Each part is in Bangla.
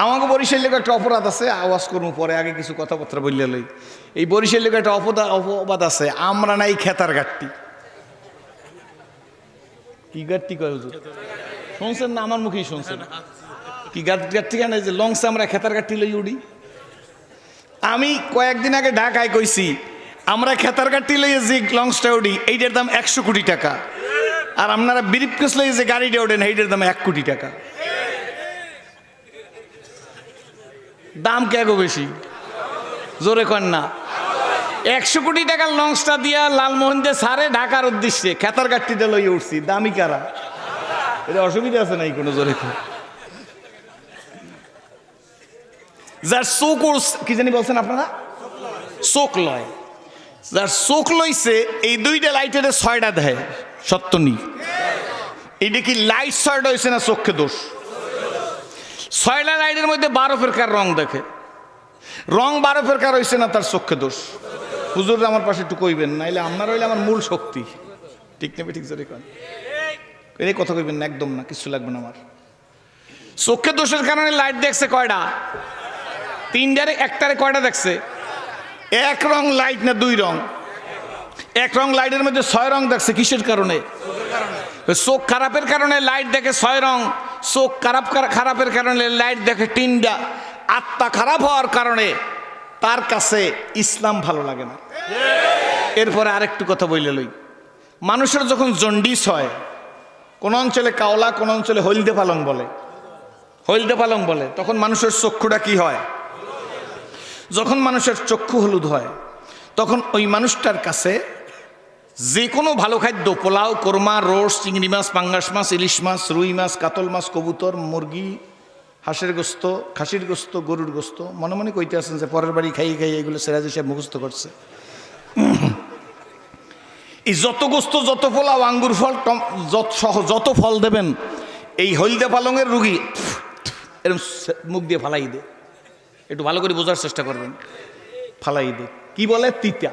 আমাকে বরিশাল লোক একটা অপরাধ আছে, আওয়াজ করবো পরে, আগে কিছু কথাবার্তা বললে লই। এই বরিশাল লোক একটা অপবাদ আছে, আমরা নাই খেতার গাট্টি। কি গাট্টি কয় হুজুর? শুনছেন না? আমার মুখেই শুনছেন। কি গাট্টি কেন? যে লংসে আমরা খেতার গাট্টি লই উড়ি। আমি কয়েকদিন আগে ঢাকায় কইছি, আমরা খেতার গাট্টি লইয়ে যে লংসটা উড়ি এইটার দাম 100 কোটি টাকা, আর আপনারা ব্রিফকেস লইয়ে যে গাড়িটা ওঠেন এইটার দাম 1 কোটি টাকা। দাম কে গো বেশি? জোরে কন না। 100 কোটি টাকার লঞ্চটা দিয়া লালমোহন যে সারে ঢাকার উদ্দেশ্যে খেতার গাট্টিটা লইয়ে উঠছি, দামি কারা? এটা অসুবিধা আছে নাই কোনো? জোরে কন। যার চোখ কি জানি বলছেন আপনারা, চোখ লয়, যার চোখ লইছে এই 2টা লাইটের 6টা দেয়, সত্য নি? এইটা কি লাইট 6টা হয়েছে না চোখে দোষ? 6টা লাইটের মধ্যে 12 প্রকার রং দেখে, রং 12 প্রকার হয়েছে না তার চোখে দোষ? হুজুর আমার পাশে একটু কইবেন, নাইলে আপনার হইলে আমার মূল শক্তি। ঠিক নেবে? ঠিক জোরে কন। এই কথা কইবেন না, একদম না, কিছু লাগবে না আমার। চোখে দোষের কারণে লাইট দেখছে কয়টা? 3টারে, 1টারে কয়টা দেখছে? 1 রং লাইট না 2 রং? 1 রং লাইটের মধ্যে 6 রং দেখছে। কিসের কারণে? চোখ খারাপের কারণে লাইট দেখে 6 রং, চোখ খারাপের কারণে লাইট দেখে 3টা। আত্মা খারাপ হওয়ার কারণে তার কাছে ইসলাম ভালো লাগে না। এরপরে আরেকটু কথা বইলে লই, মানুষের যখন জন্ডিস হয়, কোন অঞ্চলে কাওলা, কোন অঞ্চলে হলদে পালং বলে, হলদে পালং বলে, তখন মানুষের চক্ষুটা কি হয়? যখন মানুষের চক্ষু হলুদ হয়, তখন ওই মানুষটার কাছে যে কোনো ভালো খাদ্য, পোলাও, কোরমা, রোস, চিংড়ি মাছ, পাঙ্গাস মাছ, ইলিশ মাছ, রুই মাছ, কাতল মাছ, কবুতর, মুরগি, হাঁসের গোস্ত, খাসির গোস্ত, গরুর গোস্ত, মনে মনে কইতে আছেন যে পরের বাড়ি খাইয়ে খাইয়ে এগুলো সিরাজি সাহেব মুখস্থ করছে। এই যত গোস্ত, যত পোলাও, আঙ্গুর ফল সহ যত ফল দেবেন, এই হলদে পালংয়ের রুগী এরকম মুখ দিয়ে ফালাই দে। একটু ভালো করে বোঝার চেষ্টা করবেন। ফালাই দে কি বলে? তিতা।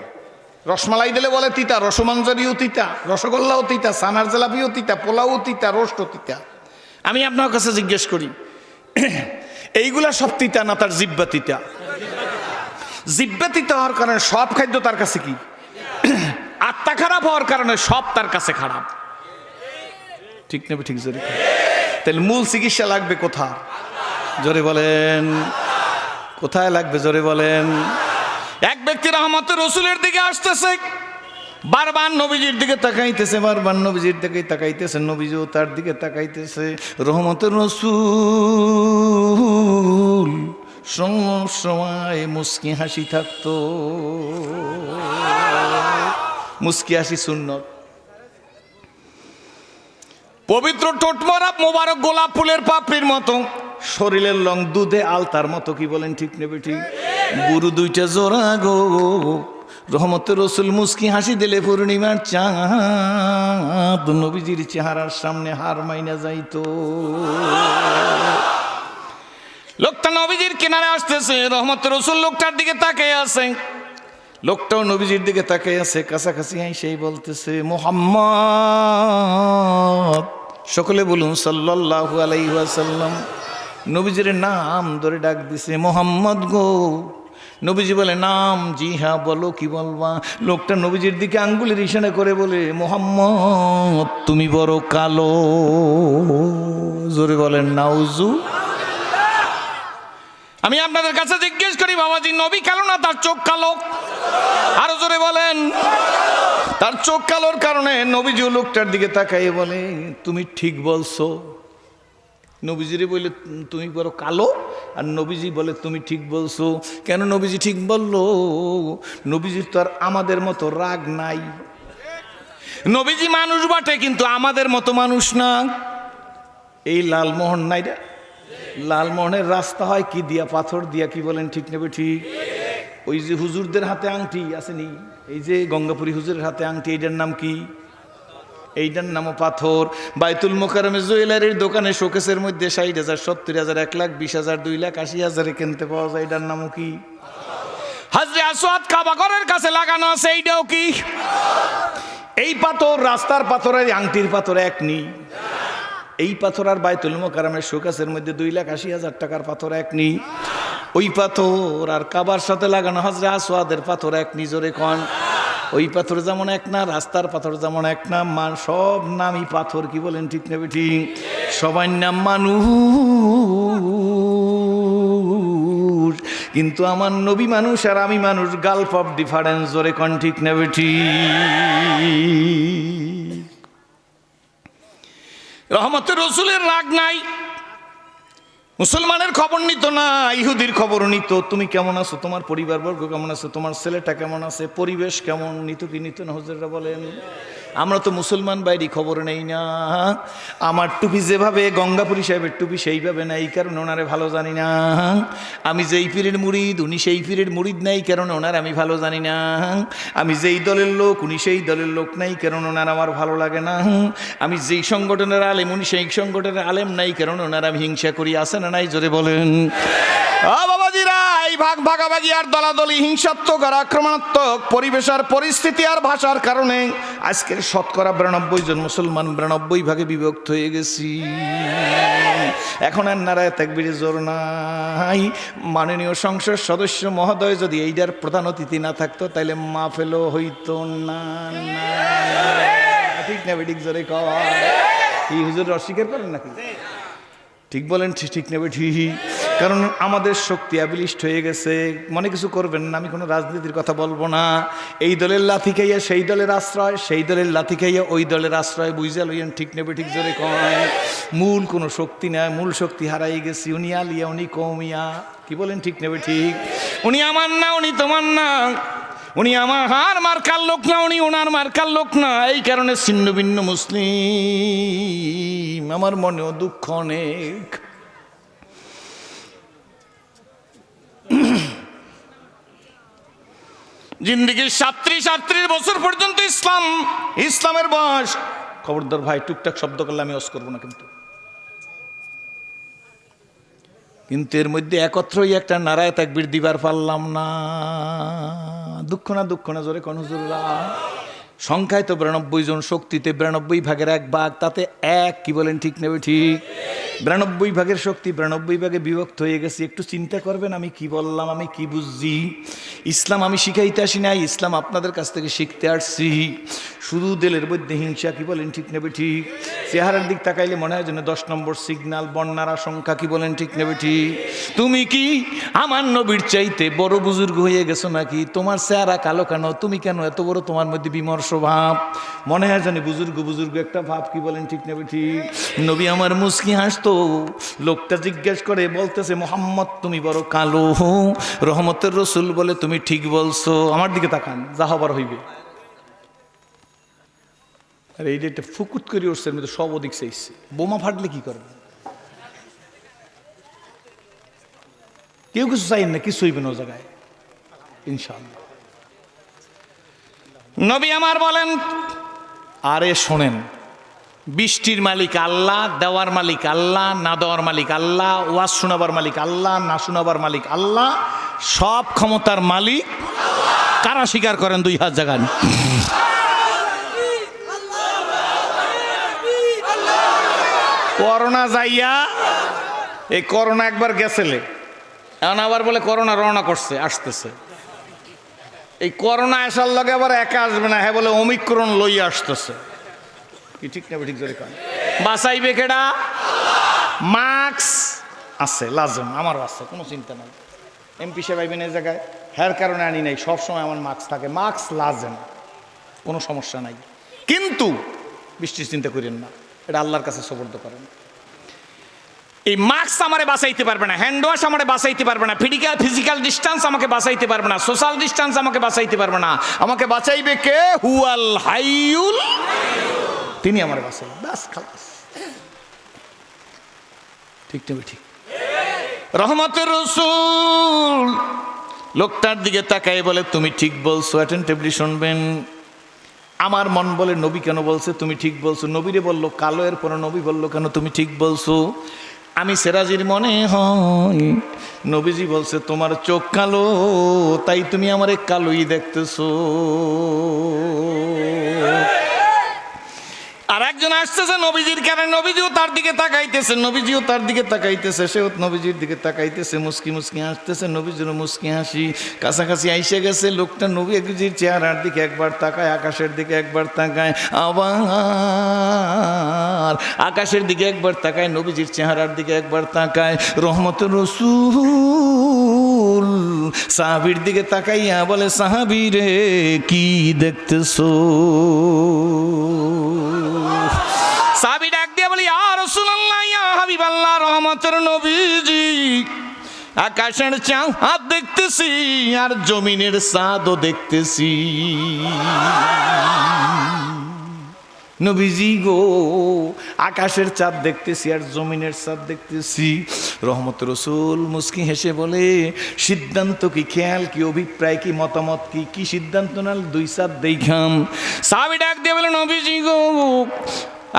রসমালাই দিলে বলে তিতা, রসমঞ্জরিও তিতা, রসগোল্লাও তিতা, সানার জেলাপিও তিতা, পোলাও তিতা, রোস্টও তিতা। আমি আপনার কাছে জিজ্ঞেস করি, এইগুলা সব তিতা না তার জিব্বা তিতা? জিব্বা তিতা হওয়ার কারণে সব খাদ্য তার কাছে কি? আত্মা খারাপ হওয়ার কারণে সব তার কাছে খারাপ। ঠিক নেবে? ঠিক জোরে। তাহলে মূল চিকিৎসা লাগবে কোথায়? জোরে বলেন, কোথায় লাগবে? জোরে বলেন। এক ব্যক্তি রহমতের রসুলের দিকে আসতেছে, বারবার নবীজির দিকে তাকাইতেছে, বারবার নবীজির দিকে তাকাইতেছে, নবীজিও তার দিকে তাকাইতেছে। রহমতের রসুল সময় মুস্কি হাসি থাকতো। মুস্কি হাসি সুন্নত। পবিত্র টোটমরা মোবারক গোলাপ ফুলের পাপড়ির মতো, শরীরের রং দুধে আলতার মতো। কি বলেন? ঠিক নেবে? ঠিক। গুরু 2টা জোড়া গো, রহমতের রসুল মুস্কি হাসি দিলে পূর্ণিমার চাঁদ নবীজির চেহারার সামনে হার মাইনা যাইতো। লোকটা নবীজির কিনারে আসতেছে, রহমতের রসুল লোকটার দিকে তাকিয়ে আছে, লোকটাও নবীজির দিকে তাকিয়ে আছে। কাছাকাছি সেই বলতেছে, মুহাম্মদ। সকলে বলুন সাল্লাল্লাহু আলাইহি ওয়াসাল্লাম। নবীজির নাম ধরে ডাক দিছে, মোহাম্মদ গো। নবীজি বলে, নাম? জি হ্যাঁ। বলো, কি বলবা? লোকটা নবীজির দিকে আঙ্গুলের ইশারা করে বলে, মোহাম্মদ তুমি বড় কালো। জোরে বলেন নাউজু। আমি আপনাদের কাছে জিজ্ঞেস করি, বাবাজি নবী কালো না তার চোখ কালো? আরো জোরে বলেন। তার চোখ কালোর কারণে নবীজি লোকটার দিকে তাকাইয়ে বলে, তুমি ঠিক বলছো। নবীজিরে বলে তুমি বড় কালো, আর নবীজি বলে তুমি ঠিক বলছো। কেন নবীজি ঠিক বললো? নবীজির তো আর আমাদের মতো রাগ নাই। নবীজি মানুষ বটে, কিন্তু আমাদের মতো মানুষ না। এই লালমোহন নাই রে, লালমোহনের রাস্তা হয় কি দিয়া? পাথর দিয়া। কি বলেন? ঠিক নেবে? ঠিক। ওই যে হুজুরদের হাতে আংটি আসেনি, এই যে গঙ্গাপুরী হুজুরের হাতে আংটি, এইটার নাম কি? এইটার নামও পাথর। বাইতুল মোকাররমে জুয়েলারির দোকানে শোকেসের মধ্যে 60,000, 70,000, 1,20,000, 2,80,000 কিনতে পাওয়া যায়, এটার নামও কি? হাজরে আসওয়াদ কাবা ঘরের কাছে লাগানো আছে, এইটাও কি? এই পাথর রাস্তার পাথর আর আংটির পাথর এক নেই। এই পাথর আর বাইতুল মোকাররমের শোকেসের মধ্যে 2,80,000 টাকার পাথর এক নি। ওই পাথর আর কাবার সাথে লাগানো হজরে আসওয়াদের পাথর এক নি, জোরে কোন। ওই পাথর যেমন এক না, রাস্তার পাথর যেমন এক না, সব নামই পাথর, কি বলেন ঠিক না ঠিক? সবার নাম মানুষ, কিন্তু আমার নবী মানুষ আর আমি মানুষ, গালফ অফ ডিফারেন্স, জোরে কোন ঠিক না ঠিক? রহমতের রসুলের রাগ নাই, মুসলমানের খবর নিত না, ইহুদির খবর নিত। তুমি কেমন আছো, তোমার পরিবারবর্গ কেমন আছে, তোমার ছেলেটা কেমন আছে, পরিবেশ কেমন, নিত কি নিত না? হুজুররা বলেন আমরা তো মুসলমান বাইরে খবর নেই না। আমার টুপি যেভাবে গঙ্গাপুরী সাহেবের টুপি সেইভাবে না, এই কারণে ওনারে ভালো জানি না। আমি যেই পীরের মুরিদ উনি সেই পীরের মুরিদ নাই, কারণ ওনার আমি ভালো জানি না। আমি যেই দলের লোক উনি সেই দলের লোক নাই, কারণ ওনার আমার ভালো লাগে না। আমি যেই সংগঠনের আলেম উনি সেই সংগঠনের আলেম নাই, কারণ ওনার আমি হিংসা করি। আছে না নাই, জোরে বলেন। বাবাজিরা, এই ভাগ ভাগাভাগি আর দলাদলি, হিংসাত্মক আর আক্রমণাত্মক পরিবেশ আর পরিস্থিতি আর ভাষার কারণে আজকের 92 জন মুসলমান 92 ভাগে বিভক্ত হয়ে গেছি। এখন আর নারায়ে তাকবীরের জোর নাই। মাননীয় সংসদ সদস্য মহোদয় যদি এইটার প্রধান অতিথি না থাকতো তাইলে মাহফিলও হইতো না। ঠিক না বেঠিক, জোরে কয়। কি হুজুর অস্বীকার করেন নাকি? ঠিক বলেন, ঠিক নেবে ঠিক। কারণ আমাদের শক্তি অ্যাবিলিস্ট হয়ে গেছে। মনে কিছু করবেন না, আমি কোনো রাজনীতির কথা বলবো না। এই দলের লাথি খাইয়া সেই দলের আশ্রয়, সেই দলের লাথি খাইয়া ওই দলের আশ্রয়, বুঝা লইয়েন। ঠিক নেবে ঠিক, জোরে কয়। মূল কোনো শক্তি নাই, মূল শক্তি হারাই গেছি। উনি আলিয়া উনি কৌমিয়া, কি বলেন ঠিক নেবে ঠিক? উনি আমার না উনি তোমার না, উনি আমার মার্কার লোক না উনি ওনার মার্কার লোক না। এই কারণে ছিন্ন ভিন্ন মুসলিম, আমার মনেও দুঃখ অনেক। জিন্দিগির 37 বছর পর্যন্ত ইসলামের বয়স। খবরদার ভাই, টুকটাক শব্দ করলে আমি ওয়াজ করবো না, কিন্তু এর মধ্যে একত্রই একটা নারায়ে তাকবীর দিবার পারলাম না। দুঃখ না জোরে কোন হুজুররা? সংখ্যায় তো 92 জন, শক্তিতে 92 ভাগের 1 ভাগ, তাতে এক, কি বলেন ঠিক নেবে ঠিক? 92 ভাগের শক্তি 92 ভাগে বিভক্ত হয়ে গেছে। একটু চিন্তা করবেন আমি কি বললাম, আমি কি বুঝছি। ইসলাম আমি শিখাইতে আসি নাই, ইসলাম আপনাদের কাছ থেকে শিখতে আসছি। শুধু দিলের মধ্যে হিংসা, কি বলেন ঠিক নেবে ঠিক? চেহারার দিক তাকাইলে মনে হয় যেন 10 নম্বর সিগন্যাল, বন্যার আশঙ্কা, কি বলেন ঠিক নেবে ঠিক? তুমি কি আমার নবীর চাইতে বড় বুজুর্গ হয়ে গেছো নাকি? তোমার চেহারা কালো কেন, তুমি কেন এত বড়, তোমার মধ্যে বিমর্ষ ভাব, মনে হয় জানি বুজুর্গ একটা ভাব, কি বলেন ঠিক নেবে ঠিক? নবী আমার মুস্কি হাসতো। লোকটা জিজ্ঞেস করে, বলতেছে মোহাম্মদ তুমি বড় কালো। রহমতের রসুল বলে তুমি ঠিক বলছো। আমার দিকে তাকান, যা হবার হইবে। আর এই যে একটা ফুকুত করে উঠছে, এর মধ্যে সব ওদিক চাইছে। বোমা ফাটলে কি করবে? কেউ কিছু চাইন না, কিছু হইবে না ও জায়গায় ইনশাআল্লাহ। নবী আমার বলেন, আরে শোনেন, বৃষ্টির মালিক আল্লাহ, দেওয়ার মালিক আল্লাহ, না দেওয়ার মালিক আল্লাহ, ওয়াজ শোনাবার মালিক আল্লাহ, না শোনাবার মালিক আল্লাহ, সব ক্ষমতার মালিক। কারা স্বীকার করেন? 2 হাত জাগান। করোনা যাইয়া, এই করোনা একবার গেছেলে, এখন আবার বলে করোনা রওনা করছে, আসতেছে। এই করোনা আসার লগে আবার একা আসবে না, হ্যাঁ বলে ওমিক্রন লইয়া আসতেছে। কি ঠিক না ঠিক? জোরে কন। বাঁচাইবে কেডা? মাস্ক আছে লাজম, আমারও আছে, কোনো চিন্তা নাই। এমপি সাহেব আইবেন এই জায়গায়, হ্যার কারণে আনি নাই, সবসময় আমার মাস্ক থাকে, মাস্ক লাজম, কোনো সমস্যা নাই। কিন্তু বৃষ্টির চিন্তা করেন না, এটা আল্লাহর কাছে সুপর্দ করেন। এই মাস্ক আমারে বাঁচাইতে পারবে না, হ্যান্ড ওয়াশ আমারে বাঁচাইতে পারবে না, ফিজিক্যাল ডিস্টেন্স আমাকে বাঁচাইতে পারবে না, সোশ্যাল ডিস্টেন্স আমাকে বাঁচাইতে পারবে না। আমাকে বাঁচাইবে কে? হুয়াল হাইয়ুল, তিনি আমারে বাঁচাইবেন, বাস খালাস। ঠিক না ঠিক? রহমতের রাসূল লোকটার দিকে তাকাই বলে তুমি ঠিক বলছো। অ্যাটেনটিভলি শুনবেন। আমার মন বলে নবী কেন বলছে তুমি ঠিক বলছো? নবীরে বললো কালো, এর পরে নবী বললো কেন তুমি ঠিক বলছো? আমি সেরাজির মনে হয় নবীজি বলছে তোমার চোখ কালো, তাই তুমি আমারে কালোই দেখতেছো। আর একজন আসতেছে নবীজির কারণে, নবীজিও তার দিকে তাকাইতেছে, নবীজিও তার দিকে তাকাইতেছে, সেও নবীজির দিকে তাকাইতেছে, মুস্কি মুস্কি হাসতেছে, নবীজির মুস্কি হাসি। কাছাকাছি আইসে গেছে, লোকটা নবীজির চেহারার দিকে একবার তাকায়, আকাশের দিকে একবার তাকায়, আবার আকাশের দিকে একবার তাকায়, নবীজির চেহারার দিকে একবার তাকায়। রহমতের রাসূল সাহাবীর দিকে তাকাইয়া বলে, সাহাবী রে কি দেখতেছো? সাহাবী ডাক দিয়ে বলে, ইয়া রাসূলুল্লাহ, ইয়া হাবিবাল্লাহ, রহমতের নবীজি, আকাশের চাঁদ দেখতেছি আর জমিনের চাঁদও দেখতেছি। নবীজি গো, আকাশের চাঁদ দেখতেছি আর জমিনের চাঁদ দেখতেছি। রহমতের রাসূল মুস্কি হেসে বলে, সিদ্ধান্ত কি, খেয়াল কি, অভিপ্রায় কি, মতামত কি, কি সিদ্ধান্ত নাল? দুই চাঁদ দেখাম। সাহাবী ডাক দিয়ে বলে, নবীজি গো,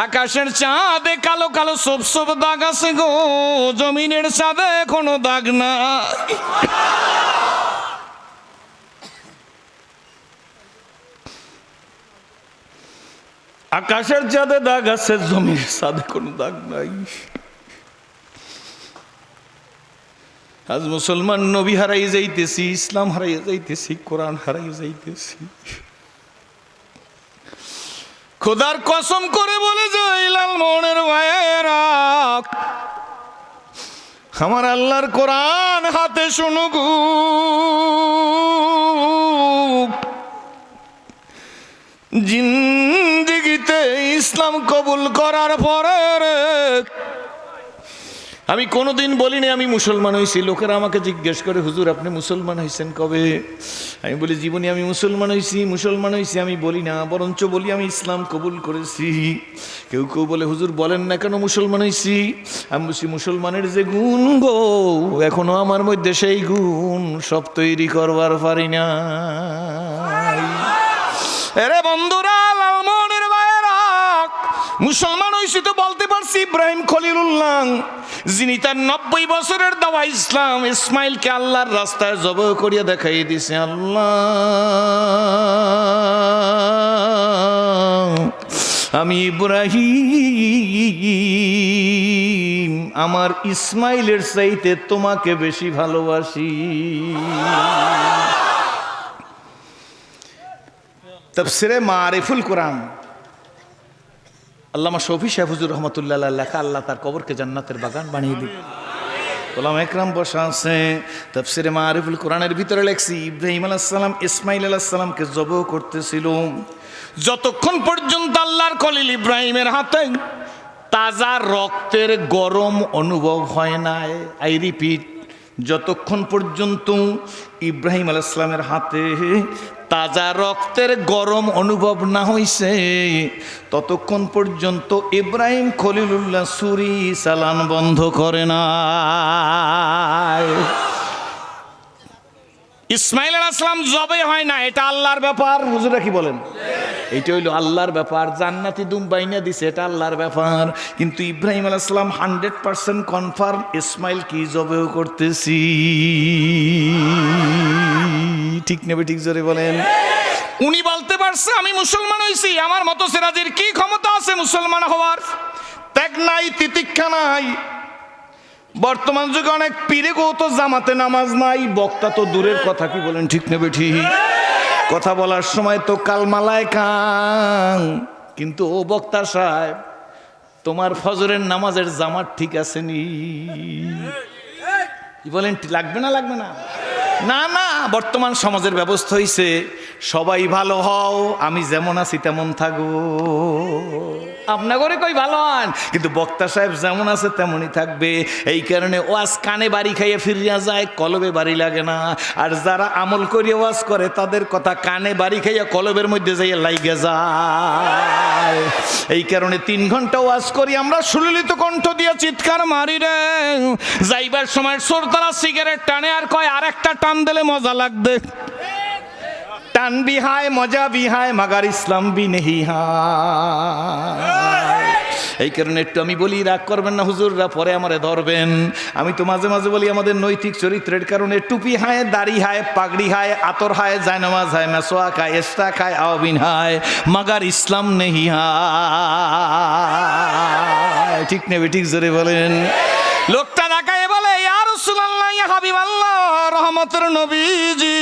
আকাশের চাঁদে কালো কালো সব সব দাগ আছে গো, জমিনের চাঁদে কোনো দাগ না। আকাশের চাঁদে দাগ আছে, জমিনের চাঁদে কোনো দাগ নাই। আজ মুসলমান নবী হারাই যাইতেছি, ইসলাম হারাই যাইতেছি, কোরআন হারাই যাইতেছি। খোদার কসম করে বলে যায়, লাল মনের ভাইয়েরা, আমার আল্লাহর কোরআন হাতে শুনুক। জিন্দেগিতে ইসলাম কবুল করার পরে আমি কোনোদিন বলিনি আমি মুসলমান হয়েছি। লোকেরা আমাকে জিজ্ঞেস করে, হুজুর আপনি মুসলমান হয়েছেন কবে? আমি বলি, জীবনে আমি মুসলমান হয়েছি আমি বলি না, বরঞ্চ বলি আমি ইসলাম কবুল করেছি। কেউ কেউ বলে, হুজুর বলেন না কেন মুসলমান হয়েছি? আমি বলছি, মুসলমানের যে গুণ গো, এখনো আমার মধ্যে সেই গুণ সব তৈরি করবার পারি না। এরে বন্ধুরা, লাল মনের ভাইয়েরা, মুসলমান হয়েছি তো বলতে পারছি ইব্রাহিম খলিলুল্লাহ, যিনি তার 90 বছরের দাওয়া ইসলাম ইসমাইলকে আল্লাহর রাস্তায় জবাই করিয়া দেখাই দিছে। আল্লাহ, আমি ইব্রাহিম আমার ইসমাইলের চাইতে তোমাকে বেশি ভালোবাসি। তাফসিরে মারিফুল কোরআন, আল্লামা শফি সাহেব হুজুর রহমতুল্লাহ লেখা, আল্লাহ তার কবরকে জান্নাতের বাগান বানিয়ে দিক। ওলামা একরাম বসা আছে, তাফসিরে মারিফুল কোরআনের ভিতরে লেখছি, ইব্রাহিম আলাইহিস সালাম ইসমাইল আলাইহিস সালামকে জবাই করতেছিল, যতক্ষণ পর্যন্ত আল্লাহর খলিল ইব্রাহিমের হাতে তাজা রক্তের গরম অনুভব হয় নাই। আই রিপিট, যতক্ষণ পর্যন্ত ইব্রাহিম আলাইহিস সালামের হাতে তাজা রক্তের গরম অনুভব না হইছে, ততক্ষণ পর্যন্ত ইব্রাহিম খলিলুল্লাহ ছুরি চালান বন্ধ করে না। ইসমাইল আলাইহিস সালাম জবাই হয় না, এটা আল্লাহর ব্যাপার। হুজুরা কি বলেন? এটা হইল আল্লাহর ব্যাপার। জান্নাতি দুম বাইনা দিছে, এটা আল্লাহর ব্যাপার। কিন্তু ইব্রাহিম আলাইহিস সালাম 100% কনফার্ম, ইসমাইল কি জবাই করতেছি। ঠিক নেবে? ঠিক জোরে বলেন। উনি বলতে পারছে, আমি মুসলমান হয়েছি, আমার মতো সিরাজের কি ক্ষমতা আছে মুসলমান হওয়ার? ত্যাগ নাই, তিতিক্ষা নাই। বর্তমান যুগে অনেক পীরে গো তো জামাতে নামাজ নাই, বক্তা তো দূরের কথা। কি বলেন? ঠিক নেবে? ঠিক। কথা বলার সময় তো কালমালায় কান, কিন্তু ও বক্তা সাহেব, তোমার ফজরের নামাজের জামাত ঠিক আছে নি? কি বলেন? লাগবে না? লাগবে না? না না, বর্তমান সমাজের ব্যবস্থা হইছে, সবাই ভালো হও, আমি যেমন আছি তেমন থাকবো। আপনার করে কই ভালো হন, কিন্তু বক্তা সাহেব যেমন আছে তেমনই থাকবে। এই কারণে ওয়াজ কানে বাড়ি খাইয়ে ফিরিয়া যায়, কলবে বাড়ি লাগে না। আর যারা আমল করিয়া ওয়াজ করে, তাদের কথা কানে বাড়ি খাইয়া কলবের মধ্যে যাইয়া লাইগে যায়। এই কারণে 3 ঘন্টা ওয়াজ করি আমরা, সুললিত কণ্ঠ দিয়ে চিৎকার মারি রে। যাইবার সময় সরতারা সিগারেট টানে আর কয়, আর একটা টান দিলে মজা লাগবে। টান বিহায়, মজা বিহায়, মাগার ইসলাম বি নেহি হায়। এই কারণে একটু আমি বলি, রাগ করবেন না হুজুররা, পরে আমারে ধরবেন। আমি তো মাঝে মাঝে বলি আমাদের নৈতিক চরিত্রের কারণে টুপি হায়, দাড়ি হায়, পাগড়ি হায়, আতর হায়, জায়নামাজ হায়, মেসোয়া খায়, এস্টা খায়, আওবিন হায়, মাগার ইসলাম নেহি হায়। ঠিক নেবে, ঠিক জোরে বলেন। লোকটা তাকায় বলে, ইয়া রাসূলুল্লাহ, ইয়া হাবিবাল্লাহ, রহমতের নবীজি,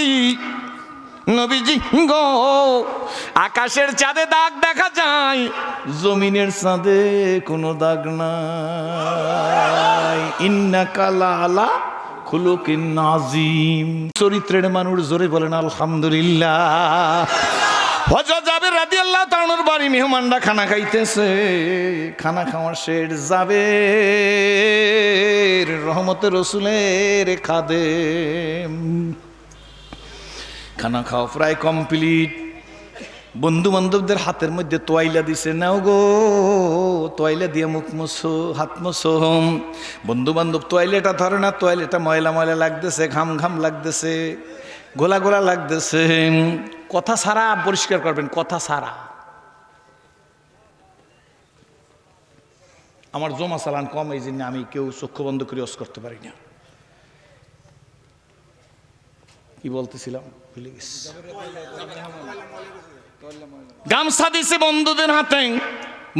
নবীজি গো, আকাশের চাঁদে দাগ দেখা যায়, জমিনের চাঁদে কোনো দাগ নাই। ইন্নাকা লাআলা খুলুকিন নাযিম, চরিত্রের মানুষ, জোরে বলেন আলহামদুলিল্লাহ। হযরত জাবের রাদিয়াল্লাহু তাআলার বাড়ি মেহমানরা খানা খাইতেছে, খানা খাওয়ার শেষ, জাবের রহমতের রাসূলের খাদেম, খানা খাওয়া প্রায় কমপ্লিট। বন্ধু বান্ধবদের হাতের মধ্যে তোয়াইলা দিছে, নাও গো তোয়াইলা দিয়ে মুখ মুছো, হাত মুছো। বন্ধু বান্ধব তোয়াইলাটা ধরে না, তোয়াইলাটা ময়লা ময়লা লাগতেছে, ঘাম ঘাম লাগতেছে, গোলা গোলা লাগতেছে। কথা ছাড়া পরিষ্কার করবেন, কথা ছাড়া। আমার জমা চালান কম, এই জন্য আমি কেউ চক্ষু বন্ধ করে অস করতে পারি না। কি বলতেছিলাম ভুলে গেছি। গামছা দিছে বন্ধুদের হাতে,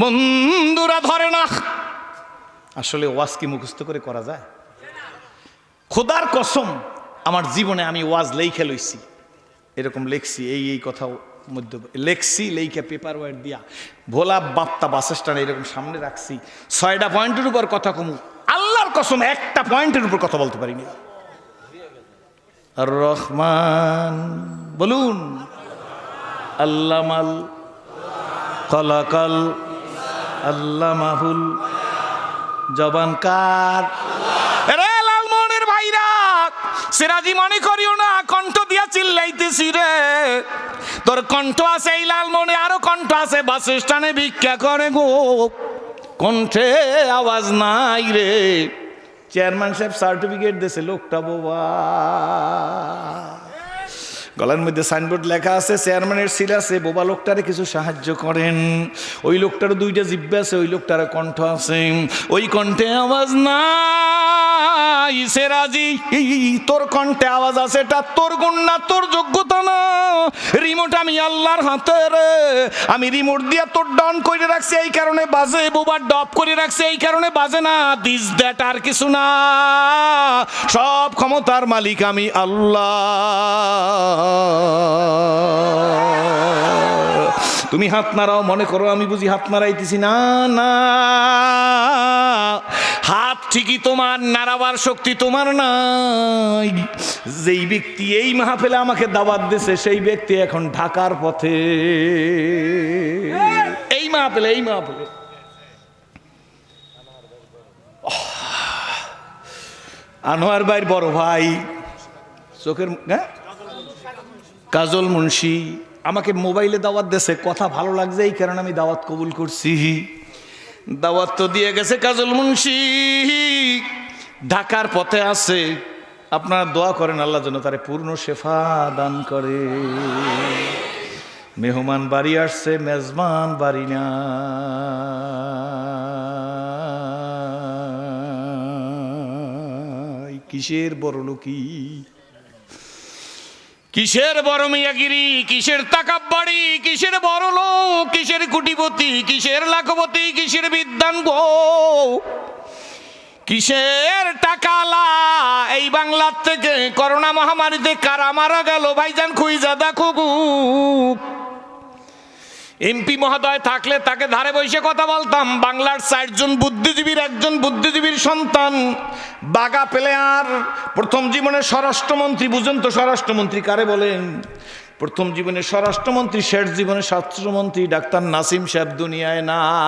বন্ধুরা ধরে না। আসলে ওয়াজ কি মুখস্থ করে করা যায়? খোদার কসম, আমার জীবনে আমি ওয়াজ লেখা লইছি, এরকম লেখছি, এই কথা মধ্যে লেখছি, লেখা পেপার ওয়ার দিয়া ভোলা বাপ্তা বাস স্ট্যান্ড এরকম সামনে রাখছি। 6টা পয়েন্টের উপর কথা কমু, আল্লাহর কসম একটা পয়েন্টের উপর কথা বলতে পারিনি। আর রহমান বলুন, আল্লামাল কলাকাল আল্লামাহুল, জবান কার? রে লালমনের ভাইরা, সিরাজি মনে করিও না কণ্ঠ দিয়া চিল্লাইতেছি রে, তোর কণ্ঠ আছে এই লালমনে, আরো কণ্ঠ আছে বাস স্ট্যান্ডে ভিক্ষা করে গো, কণ্ঠে আওয়াজ নাই রে। চেয়ারম্যান সাহেব সার্টিফিকেট দিয়েছে, লোকটা বাবা, গলার মধ্যে সাইনবোর্ড লেখা আছে চেয়ারম্যানের সিল আছে, বোবা লোকটারে কিছু সাহায্য করেন। ওই লোকটারও 2টা জিহ্বা আছে, ওই লোকটারও কণ্ঠ আছে, ওই কণ্ঠে আওয়াজ নাই। সেরাজি, তোর কণ্ঠে আওয়াজ আছে, এটা তোর গুণ না, তোর যোগ্যতা না। রিমোট আমি আল্লাহর হাতে রে, আমি রিমোট দিয়ে তোর ডাউন করে রাখছি, এই কারণে বাজে, বোবার ডপ করে রাখছি, এই কারণে বাজে না। দিস দ্যাট, আর কিছু না, সব ক্ষমতার মালিক আমি আল্লাহ। তুমি হাত নাড়াও, মনে করো আমি বুঝি হাত নাড়াইতেছি, না না, হাত ঠিকই তোমার, নাড়াবার শক্তি তোমার নাই। যেই ব্যক্তি এই মাহফিলে আমাকে দাওয়াত দিয়েছে, সেই ব্যক্তি এখন ঢাকার পথে, এই মাহফিলে আনোয়ার ভাইয়ের বড় ভাই, চোখের কাজল মুন্সি আমাকে মোবাইলে দাওয়াত দিয়েছে, কথা ভালো লাগছে, এই কারণে আমি দাওয়াত কবুল করছি। দাওয়াত তো দিয়ে গেছে কাজল মুন্সি, ঢাকার পথে আছে। আপনারা দোয়া করেন আল্লাহ যেন তারে পূর্ণ শেফা দান করে। মেহমান বাড়ি আসছে, মেজবান বাড়ি না। কিসের বড় লোকি, কিসের বড় মিয়াগিরি, কিসের তাকাব্বাড়ি, কিসের বড় লোক, কিসের কোটিপতি, কিসের লাখপতি, কিসের বিদ্বান গো, কিসের টাকালা। এই বাংলার থেকে করোনা মহামারীতে কারা মারা গেল ভাইজান খুঁজা দেখো। এমপি মহোদয় থাকলে তাকে ধারে বসে কথা বলতাম। বাংলার 60 জন বুদ্ধিজীবীর একজন বুদ্ধিজীবীর সন্তান, বাগা প্লেয়ার, প্রথম জীবনে স্বরাষ্ট্রমন্ত্রী। বুঝেন তো স্বরাষ্ট্রমন্ত্রী কারে বলেন? প্রথম জীবনে স্বরাষ্ট্রমন্ত্রী, শেষ জীবনে স্বাস্থ্যমন্ত্রী ডাক্তার নাসিম সাহেব দুনিয়ায় নাই।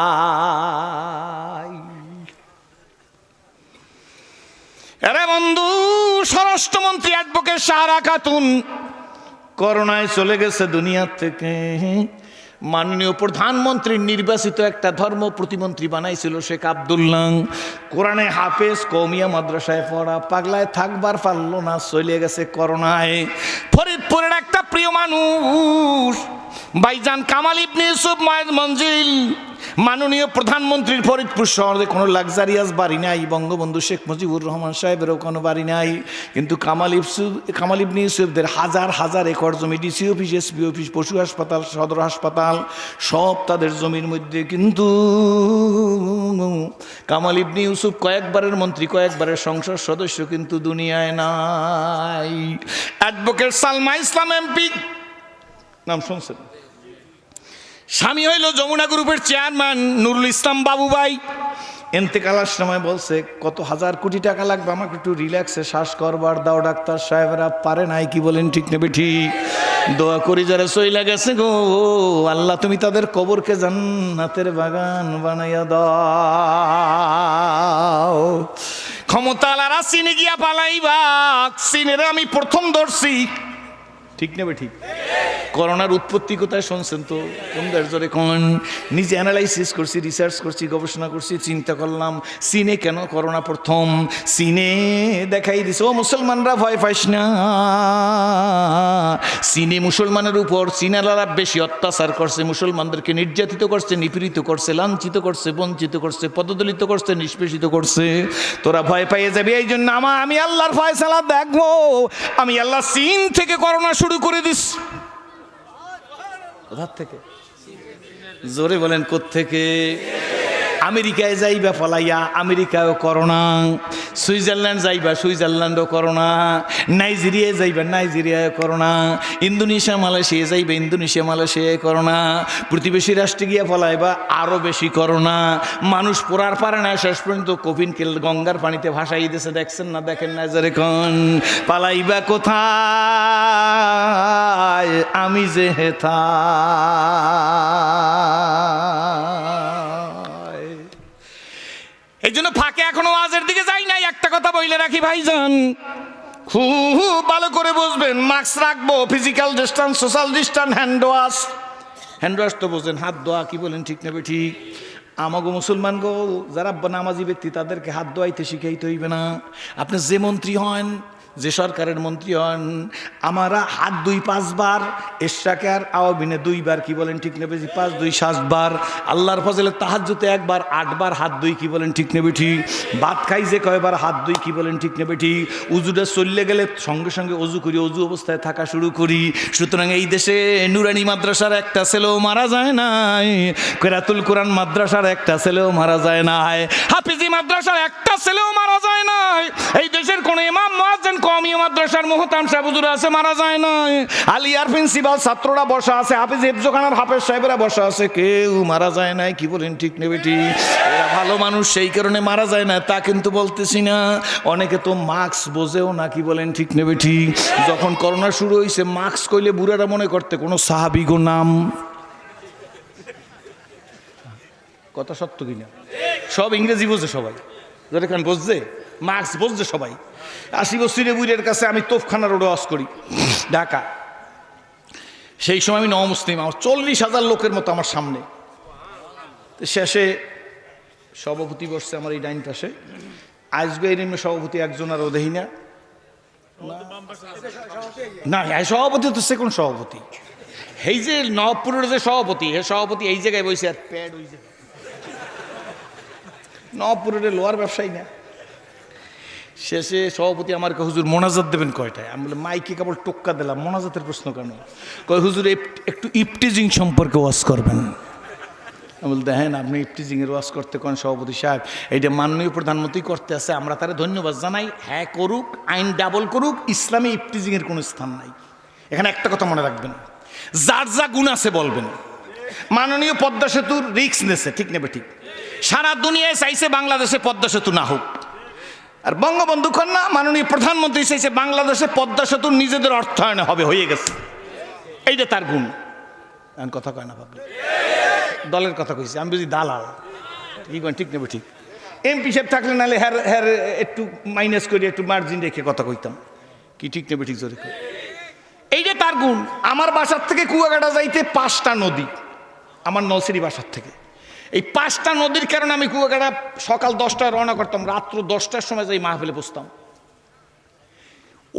আরে বন্ধু, স্বরাষ্ট্রমন্ত্রী অ্যাডভোকেট সাহারা খাতুন করোনায় চলে গেছে দুনিয়া থেকে। মাননীয় প্রধানমন্ত্রীর নির্বাচিত একটা ধর্ম প্রতিমন্ত্রী বানাইছিল শেখ আব্দুল্লাহ। কোরআনে হাফেজ, কওমিয়া মাদ্রাসায় পড়া, পাগলায় থাকবার পারলো না, চলে গেছে করোনায়। ফরিদপুরের একটা প্রিয় মানুষ ভাইজান কামাল ইবনে ইউসুফ মঞ্জিল মাননীয় প্রধানমন্ত্রীর ফরিদপুর শহরে কোনো লাক্সারিয়াস বাড়ি নাই, বঙ্গবন্ধু শেখ মুজিবুর রহমান সাহেবেরও কোনো বাড়ি নাই, কিন্তু কামাল ইবনে ইউসুফদের হাজার হাজার একর জমি, ডিসি অফিস, এসপি অফিস, পশু হাসপাতাল, সদর হাসপাতাল সব তাদের জমির মধ্যে। কিন্তু কামাল ইবনে ইউসুফ কয়েকবারের মন্ত্রী, কয়েকবারের সংসদ সদস্য কিন্তু দুনিয়ায় নাই। অ্যাডভোকেট সালমা ইসলাম এমপি নাম শুনছেন? স্বামী হইল যমুনা গ্রুপের চেয়ারম্যান নুরুল ইসলাম বাবু ভাই। এতেকালের সময় বলছে কত হাজার কোটি টাকা লাগবে আমাকে একটু রিল্যাক্সে শ্বাস করবার দাও ডাক্তার সাহেবরা, পারে নাই। কি বলেন ঠিক নেবে ঠিক? দোয়া করি যারা চইলা গেছে গো আল্লাহ তুমি তাদের কবরকে জান্নাতের বাগান বানাইয়া দাও। ক্ষমতালারা চীনে গিয়া পালাইবা, চীনের আমি প্রথম ধরছি। ঠিক নেবে ঠিক? করোনার উৎপত্তি কোথায় শুনছেন তো? কোন জোরে কোন? নিজে অ্যানালাইসিস করছি, রিসার্চ করছি, গবেষণা করছি, চিন্তা করলাম চীনে কেন করোনা প্রথম। চীনে দেখাই দিছে ও মুসলমানরা ভয় পাইস না, চীনে মুসলমানের উপর চীনারা বেশি অত্যাচার করছে, মুসলমানদেরকে নির্যাতিত করছে, নিপীড়িত করছে, লাঞ্ছিত করছে, বঞ্চিত করছে, পদদলিত করছে, নিষ্পেষিত করছে। তোরা ভয় পাইয়ে যাবি, এই জন্য আমি আল্লাহর ফয়সালা দেখবো। আমি আল্লাহ চীন থেকে করোনা শুরু করে দিস। কোথা থেকে? জোরে বলেন কোত্থেকে? আমেরিকায় যাইবা ফলাইয়া, আমেরিকায়ও করোনা। সুইজারল্যান্ড যাইবা, সুইজারল্যান্ডও করোনা। নাইজেরিয়ায় যাইবা, নাইজেরিয়ায় করোনা। ইন্দোনেশিয়া মালয়েশিয়া যাইবা, ইন্দোনেশিয়া মালয়েশিয়ায় করোনা। প্রতিবেশী রাষ্ট্রে গিয়া ফলাইবা, আরও বেশি করোনা। মানুষ পোড়ার পারে না, শেষ পর্যন্ত কফিনকে গঙ্গার পানিতে ভাসাই দিয়েছে। দেখছেন না? দেখেন না? যেরকম পালাইবা কোথায় আমি যে হেথা। এই জন্য ফাঁকে এখনো ওয়াজের দিকে যাই নাই। একটা কথা বলে রাখি ভাইজান, খুব ভালো করে বুঝবেন। মাস্ক রাখবো, physical distance, social distance, hand wash. Hand wash তো বোঝেন, হাত ধোয়া। কি বলেন ঠিক নেবে ঠিক? আমাগো মুসলমান গো যারা নামাজি ব্যক্তি তাদেরকে হাত ধোয়াইতে শিখাইতে হইবে না। আপনি যে মন্ত্রী হন, যে সরকারের মন্ত্রী হন, আমরা হাত দুই 5 বার, এশরাকে আর আওয়াবিনে 2 বার। কি বলেন ঠিক নেবে? 5 2 7 বার। আল্লাহর ফজলে তাহাজ্জুদে 1 বার, 8 বার হাত দুই। কি বলেন ঠিক নেবে ঠিক? ভাত খাই যে কয়বার হাত দুই। কি বলেন ঠিক নেবে ঠিক? উজুটা চললে গেলে সঙ্গে সঙ্গে অজু করি, অজু অবস্থায় থাকা শুরু করি। সুতরাং এই দেশে নুরানি মাদ্রাসার একটা ছেলেও মারা যায় নাই, কেরাতুল কোরআন মাদ্রাসার একটা ছেলেও মারা যায় নাই, হাফিজি মাদ্রাসার একটা ছেলেও মারা যায় নাই। এই দেশের কোন ইমাম মুয়াজ্জিন কওমিয়া মাদ্রাসার মুহতারাম সাহেব হুজুর আছে, মারা যায় না। আলিয়ার প্রিন্সিপাল ছাত্ররা বসা আছে, হাফিজ হিফজখানার হাফেজ সাহেবরা বসা আছে, কেউ মারা যায় নাই। কি বলেন ঠিক নেবে ঠিক? এরা ভালো মানুষ, সেই কারণে মারা যায় না তা কিন্তু বলতেছি না। অনেকে তো মাস্ক বোঝেও না। কি বলেন ঠিক নেবে ঠিক? যখন করোনা শুরু হয়েছে মাস্ক কইলে বুড়ারা মনে করতে কোনো সাহাবীগো নাম। কথা সত্য কিনা? সব ইংরেজি বোঝে সবাই, যেখানে বুঝছে মাস্ক বুঝছে সবাই। 80 বছরের বুড়ের কাছে আমি তোফখানা রোডে ওয়াজ করি ঢাকা। সেই সময় আমি নমুসলিম, আমার 40,000 লোকের মতো আমার সামনে। শেষে সভাপতি বসছে আমার এই ডাইন পাশে। আজকে এই সভাপতি একজন আর ওদেহি না, না সভাপতি তো সেকেন্ড সভাপতি। এই যে নবপুরের যে সভাপতি, হে সভাপতি এই জায়গায় বসে আর প্যাড ওই জায়গায়। নবপুরের লোয়ার ব্যবসায়ী না। শেষে সভাপতি আমার হুজুর মোনাজাত দেবেন কয়টায়? আমি বলে মাইকে কেবল টোক্কা দিলাম, মোনাজাতের প্রশ্ন কেন? কয় হুজুর একটু ইফটিজিং সম্পর্কে ওয়াজ করবেন। আমি বলতে হ্যাঁ আপনি ইফটিজিংয়ের ওয়াজ করতে কোন সভাপতি সাহেব? এইটা মাননীয় প্রধানমন্ত্রী করতে আছে, আমরা তারা ধন্যবাদ জানাই। হ্যাঁ করুক, আইন ডাবল করুক, ইসলামে ইফটিজিংয়ের কোনো স্থান নাই। এখানে একটা কথা মনে রাখবেন, যার যা গুণ আছে বলবেন। মাননীয় পদ্মা সেতুর রিস্ক নেছে, ঠিক নেবে ঠিক? সারা দুনিয়ায় চাইছে বাংলাদেশে পদ্মা সেতু না হোক, আর বঙ্গবন্ধু কন্যা মাননীয় প্রধানমন্ত্রী চাইছে বাংলাদেশে পদ্মা সেতু নিজেদের অর্থায়নে হবে, হয়ে গেছে। এইটা তার গুণ। কথা কয় না ভাবলে দলের কথা কইছে, আমি বুঝি দালাল। কি কয় ঠিক নেবে ঠিক? এমপি সাহেব থাকলে নাহলে হ্যার হ্যার একটু মাইনাস করে একটু মার্জিন রেখে কথা কইতাম। কি ঠিক নেবে ঠিক? জোরে এইটা তার গুণ। আমার বাসার থেকে কুয়াকাটা যাইতে 5টা নদী, আমার নলসিরি বাসার থেকে। এই 5টা নদীর কারণে আমি কুয়াকাটা সকাল 10টায় রওনা করতাম, রাত্র 10টার সময় যাই মাহফিলে বসতাম।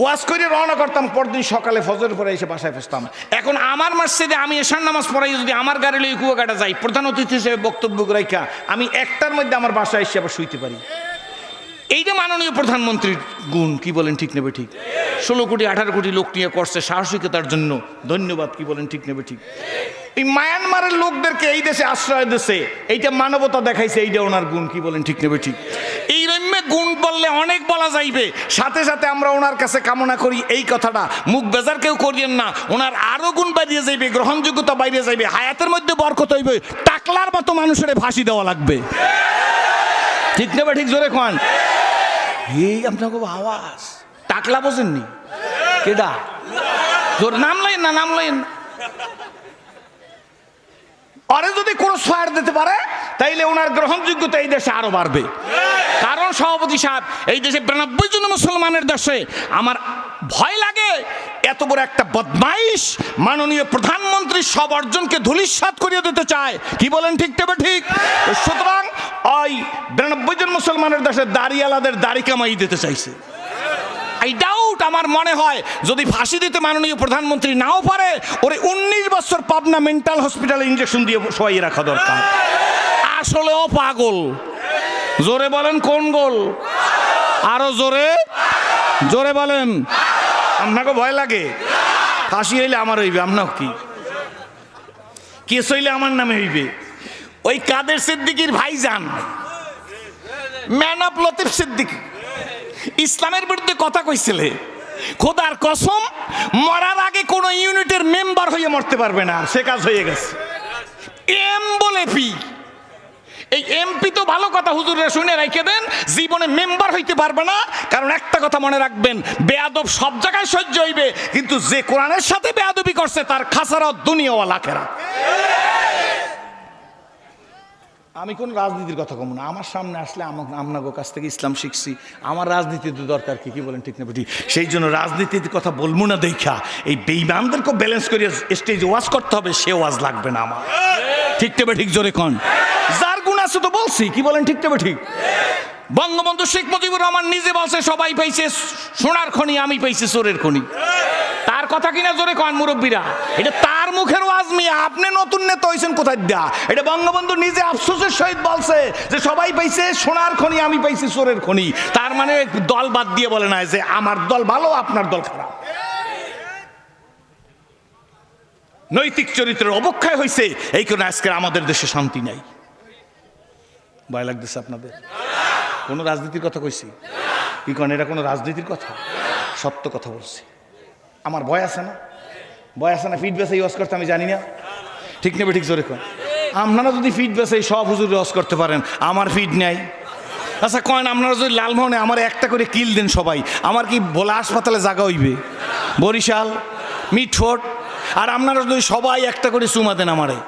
ওয়াজ করে রওনা করতাম, পরদিন সকালে ফজরের পরে এসে বাসায় পৌঁছতাম। এখন আমার মসজিদে আমি এশার নামাজ পড়াই যদি আমার গাড়ি লই কুয়াকাটা যাই, প্রধান অতিথি হিসেবে বক্তব্য রাখা আমি একটার মধ্যে আমার বাসায় এসে আবার শুইতে পারি। এইটা মাননীয় প্রধানমন্ত্রীর গুণ, কি বলেন ঠিক নেবে ঠিক? 16 কোটি 18 কোটি লোক নিয়ে করছে সাহসিকতার জন্য, ধন্যবাদ, কি বলেন ঠিক নেবে ঠিক? এই মায়ানমারের লোকদেরকে এই দেশে আশ্রয় দিয়েছে, এইটা মানবতা দেখাইছে, এইটা ওনার গুণ, কি বলেন ঠিক নেবে ঠিক? এই রম্যে গুণ বললে অনেক বলা যাইবে, সাথে সাথে আমরা ওনার কাছে কামনা করি এই কথাটা, মুখ বেজার কেউ করিয়েন না, ওনার আরো গুণ বাড়িয়ে যাইবে, গ্রহণযোগ্যতা বাইরে যাইবে, হায়াতের মধ্যে বরকত হইবে, টাকলার মতো মানুষের ফাঁসি দেওয়া লাগবে, ঠিক নেবে ঠিক? জোরে কোন এই আপনাকে আওয়াজ টাকলা বোঝেননি কেডা? জোর নাম লইন না, নাম লইন না। আরে যদি কোন ছাড় দিতে পারে তাইলে ওনার গ্রহণযোগ্যতা এই দেশে আরো বাড়বে। কারণ সভাপতি সাহেব, এই দেশে 92 জন মুসলমানের দেশে আমার ভয় লাগে এত বড় একটা বদমাইশ মাননীয় প্রধানমন্ত্রী সব অর্জনকে ধূলিসাৎ করিয়ে দিতে চায়, কি বলেন ঠিক তবে ঠিক? সুতরাং ওই 92 জন মুসলমানের দেশে দাড়িওয়ালাদের দাড়ি কামাই দিতে চাইছে। আই ডাউট, আমার মনে হয় যদি ফাঁসি দিতে মাননীয় প্রধানমন্ত্রী নাও পারে, ওরে 19 বছর পাবনা মেন্টাল হসপিটালে ইঞ্জেকশন দিয়ে শোয়াই রাখা দরকার। আসলেও পাগল। জোরে বলেন কোন গোল? আরো জোরে জোরে বলেন। আপনাকে ভয় লাগে? ফাঁসি হইলে আমার হইবে, আপনার কি কেস হইলে আমার নামে হইবে। ওই কাদের সিদ্দিকীর ভাইজান ম্যান অফ লতিফ সিদ্দিকী ইসলামের বিরুদ্ধে কথা কইছিলে, খোদার কসম মরার আগে কোন ইউনিটের মেম্বার হয়ে মরতে পারবে না, সে কাজ হয়ে গেছে। এম বলে পি, এই এমপি তো ভালো কথা, হুজুররা শুনে রেখে দেন, জীবনে মেম্বার হইতে পারবে না। কারণ একটা কথা মনে রাখবেন, বেয়াদব সব জায়গায় সহ্য হইবে, কিন্তু যে কোরআনের সাথে বেয়াদবি করছে তার খাসারা দুনিয়া ও আখিরাত। আমি কোন রাজনীতির কথা কম না, আমার সামনে আসলে আপনাদের কাছ থেকে ইসলাম শিখছি, আমার রাজনীতির দরকার কি, কি বলেন ঠিক না বেটি? সেই জন্য রাজনীতির কথা বলবো না দেখা এই বেঈমানদেরকে ব্যালেন্স করিয়ে স্টেজে ওয়াজ করতে হবে, সে ওয়াজ লাগবে না আমার, ঠিক তবে ঠিক? জোরে কোন যার গুণ আছে তো বলছি, কি বলেন ঠিক তবে ঠিক? বঙ্গবন্ধু শেখ মুজিবুর রহমান নিজে বলছে সবাই পাইছে সোনার খনি, আমি পাইছি চোরের খনি। তার কথা কিনা জোরে কন মুরব্বীরা, এটা তার মুখের ওয়াজ মিয়া, আপনি নতুন নেতা হইছেন কোথায় দেয়া? এটা বঙ্গবন্ধু নিজে আফসোসের সহিত বলছে যে সবাই পাইছে সোনার খনি, আমি পাইছি চোরের খনি। তার মানে দল বাদ দিয়ে বলে না যে আমার দল ভালো আপনার দল খারাপ। নৈতিক চরিত্রের অবক্ষয় হয়েছে, এই কারণে আজকে আমাদের দেশে শান্তি নাই। ভয় লাগতেছে আপনাদের? কোনো রাজনীতির কথা কইছি কি কন? এটা কোনো রাজনীতির কথা? সত্য কথা বলছি। আমার ভয় আছে না? ভয় আছে না? ফিট বেসে ইউজ করতে আমি জানি না, ঠিক নেবে ঠিক? জোরে কন আপনারা যদি ফিট বেসে সব হুজুর ইউজ করতে পারেন, আমার ফিট নাই। আচ্ছা কন আপনারা যদি লালমোহনে আমার একটা করে কিল দেন সবাই, আমার কি ভোলা হাসপাতালে জায়গা হইবে? বরিশাল, মিটফোর্ট, আর আপনারা যদি সবাই একটা করে চুমা দেন আমারে,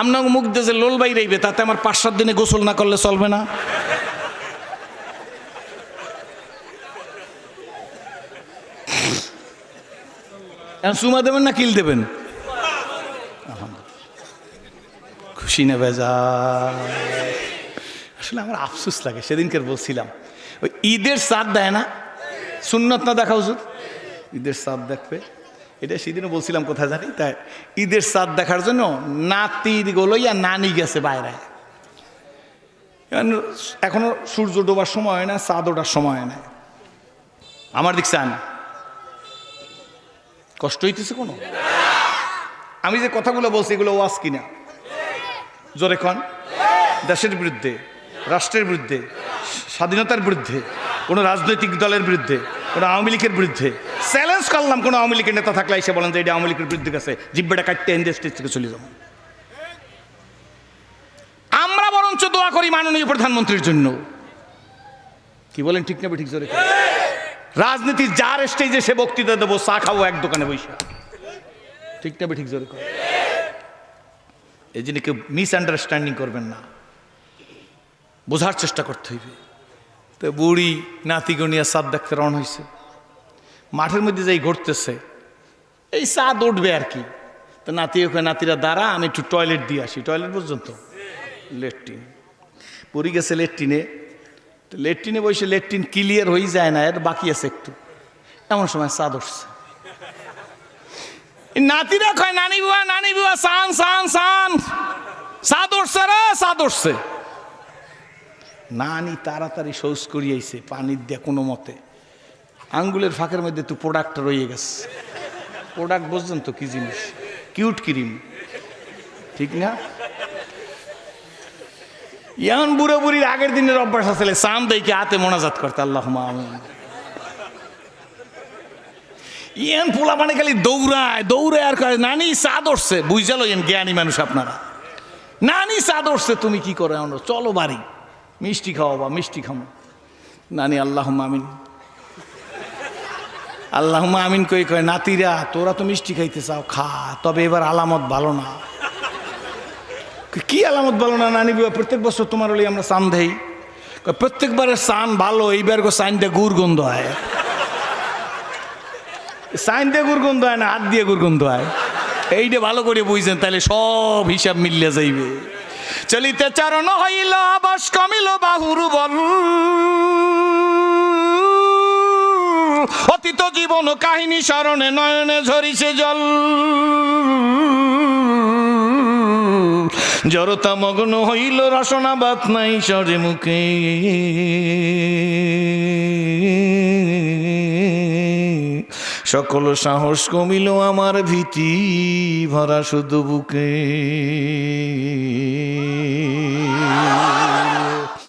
আপনার মুখ দিয়ে যে লোল বাইরে আইবে, তাতে আমার 5-7 দিনে গোসল না করলে চলবে না? চুমা দেবেন না কিল দেবেন? খুশি না বেজা? আসলে আমার আফসোস লাগে, সেদিনকে বলছিলাম ওই ঈদের চাঁদ দেয় না, সুন্নত না দেখা হুজুর, ঈদের চাঁদ দেখবে, এটা সেদিনও বলছিলাম কোথায় জানি। তাই ঈদের চাঁদ দেখার জন্য নাতির গোলইয়া নানি গেছে বাইরে। এখনো সূর্য ডোবার সময় হয় না, চাঁদ ওঠার সময় হয় না। আমার দিক চান কষ্ট হইতেছে কোনো? আমি যে কথাগুলো বলছি এগুলো ওয়াজ কিনা? জোরে কন। দেশের বিরুদ্ধে, রাষ্ট্রের বিরুদ্ধে, স্বাধীনতার বিরুদ্ধে, কোনো রাজনৈতিক দলের বিরুদ্ধে, কোনো আওয়ামী লীগের বিরুদ্ধে চ্যালেঞ্জ করলাম। কোনো আওয়ামী লীগের নেতা থাকলে এসে বলেন যে এটা আওয়ামী লীগের বিরুদ্ধে গেছে, জিব্বাটা কাটতে এনে স্টেজ থেকে চলে যাব। আমরা বরঞ্চ দোয়া করি মাননীয় প্রধানমন্ত্রীর জন্য, কি বলেন ঠিক না ঠিক? জোরে রাজনীতির যার স্টেজে সে বক্তৃতা দেবো, চা খাবো এক দোকানে বসে, ঠিক না ঠিক? জোরে এই জন্য কেউ মিসআন্ডারস্ট্যান্ডিং করবেন না, বোঝার চেষ্টা করতে হইবে। তো বুড়ি নাতিগনিয়া চাঁদ দেখতে রওনা হয়েছে, মাঠের মধ্যে যাই ঘুরতেছে, এই চাঁদ উঠবে আর কি। তো নাতি ওখানে, নাতিরা দাঁড়া আমি একটু টয়লেট দিয়ে আসি। টয়লেট পর্যন্ত লেট্রিন, পড়ে গেছে লেট্রিনে। তো লেট্রিনে বসে লেট্রিন ক্লিয়ার হয়ে যায় না, এর বাকি আছে একটু। এমন সময় চাঁদ উঠছে। নাতিরা কয় নানি বুয়া সান সান সান, চাঁদ উঠছে রে, চাঁদ উঠছে। নানি তাড়াতাড়ি শৌচ করিয়েছে পানির দিয়ে কোনো মতে, আঙ্গুলের ফাঁকের মধ্যে তো প্রোডাক্ট রয়ে গেছে। প্রোডাক্ট বুঝছেন তো কি জিনিস, কিউট ক্রিম, ঠিক না? এমন বুড়ো বুড়ির আগের দিনের অভ্যাস আসলে চাঁদ দেখে হাতে মোনাজাত করতে, আল্লাহুম্মা আমিন। ইয়ান পোলা মানে খালি দৌড়ায় আর কয় নানি চাঁদ উঠছে। বুঝালো এন জ্ঞানী মানুষ আপনারা, নানি চাঁদ উঠছে, তুমি কি করে আনো, চলো বাড়ি মিষ্টি খাওয়াবা, মিষ্টি খামো। নানি আল্লাহুম্মা আমিন, আল্লাহুম্মা আমিন কই নাতিরা তোরা তো মিষ্টি খাইতে চাও, খা, তবে এবার আলামত ভালো না। কি আলামত ভালো না? নানি বুয়া প্রত্যেক বছর তোমার হলে আমরা চান দেই, প্রত্যেকবারের চান ভালো, এইবার গো চান দিয়ে গুড় গন্ধ হয়। চাইন দিয়ে গুড় গন্ধ হয় না, হাত দিয়ে গুড় গন্ধ হয়। এইটা ভালো করে বুঝছেন, তাহলে সব হিসাব মিলিয়ে যাইবে। চলিতে চারণ হইল আবাস কমিল বাহুর বল, অতীত জীবন কাহিনী স্মরণে নয়নে ঝরিছে জল। জড়তা মগ্ন হইল রসনা বাত নাই সরে মুখে, সকল সাহস কমিল আমার ভীতি ভরা শুধু বুকে।